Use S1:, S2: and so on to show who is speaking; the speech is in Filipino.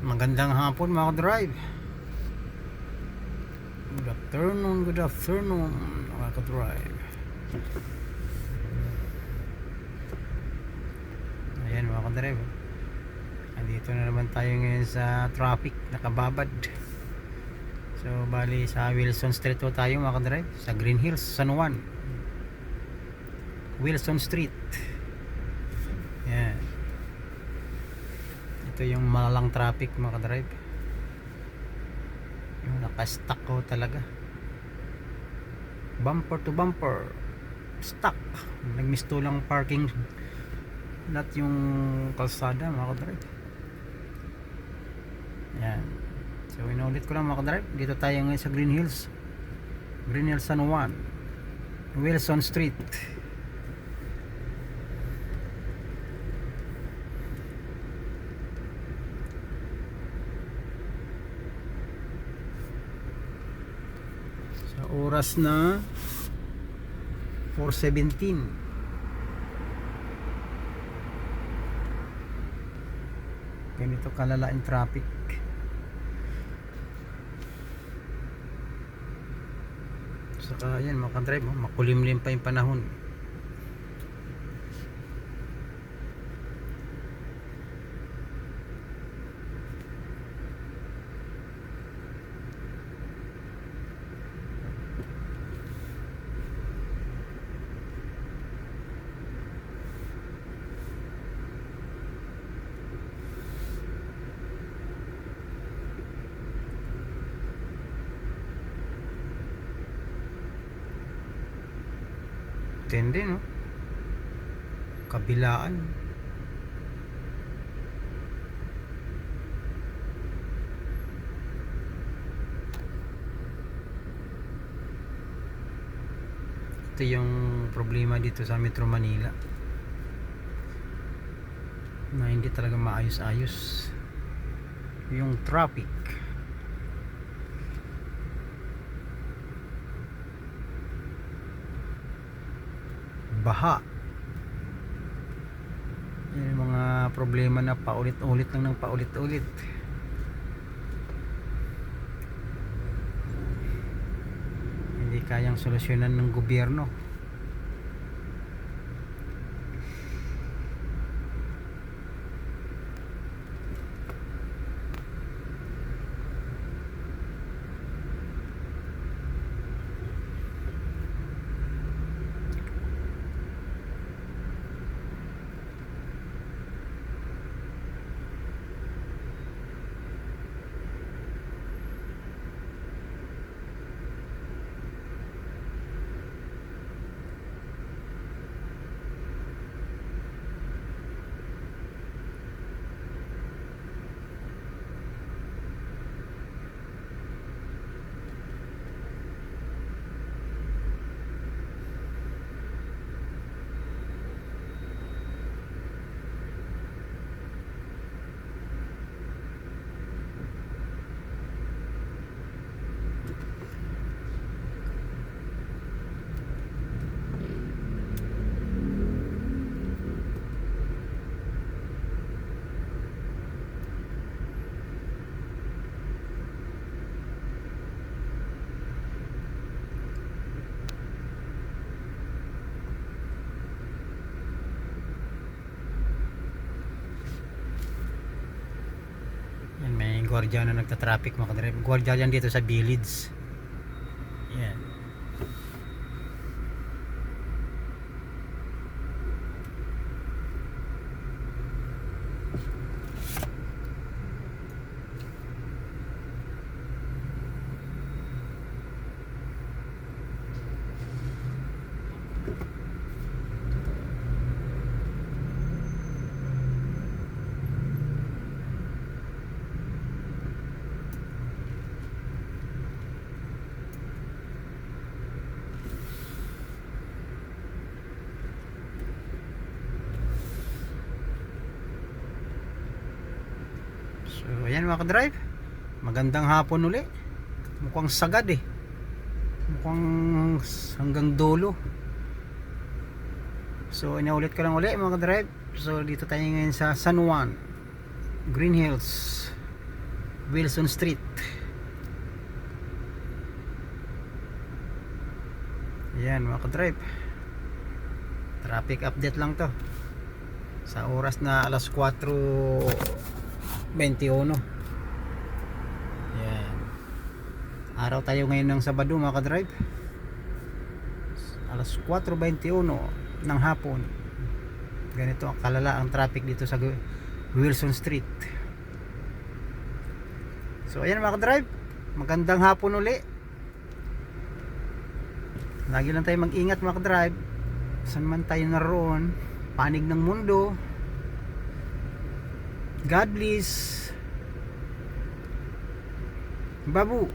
S1: Magandang hapon mga ka-drive. Good afternoon mga ka-drive. Ayan mga ka-drive, andito na naman tayo ngayon sa traffic, nakababad. So bali sa Wilson Street po tayo mga ka-drive, sa Green Hills, San Juan, Wilson Street. Ayan, ito yung malalang traffic mga ka-drive. Yung naka-stuck ko talaga, bumper to bumper stuck. Nagmisto lang parking lot yung kalsada mga ka-drive. Yan, so inulit ko lang mga ka-drive, dito tayo ngayon sa Green Hills San Juan, Wilson Street. Sa oras na 4:17, ganito kalala yung traffic. Saka yan mga ka-drive, makulimlim pa yung panahon. Tende no, kabilaan. Ito yung problema dito sa Metro Manila, na hindi talaga maayos-ayos yung traffic. Baha, yung mga problema na paulit-ulit lang ng paulit-ulit. Hindi kayang solusyonan ng gobyerno. Yan, may gwardiya na nagta-traffic mga ka-drive. Gwardiya yan dito sa Village. Yan. So ayan mga ka-drive, magandang hapon uli. Mukhang sagad eh, mukhang hanggang dulo. So inaulit ko lang uli mga ka-drive. So dito tayo ngayon sa San Juan, Green Hills, Wilson Street. Yan mga ka-drive, traffic update lang to sa oras na alas 4:21. Yan, araw tayo ngayon ng Sabado mga ka-drive, alas 4:21 ng hapon. Ganito ang kalala ang traffic dito sa Wilson Street. So ayan mga ka-drive, magandang hapon uli. Lagi lang tayo mag-ingat mga ka-drive, saan man tayo naroon, panig ng mundo. God bless. Babu.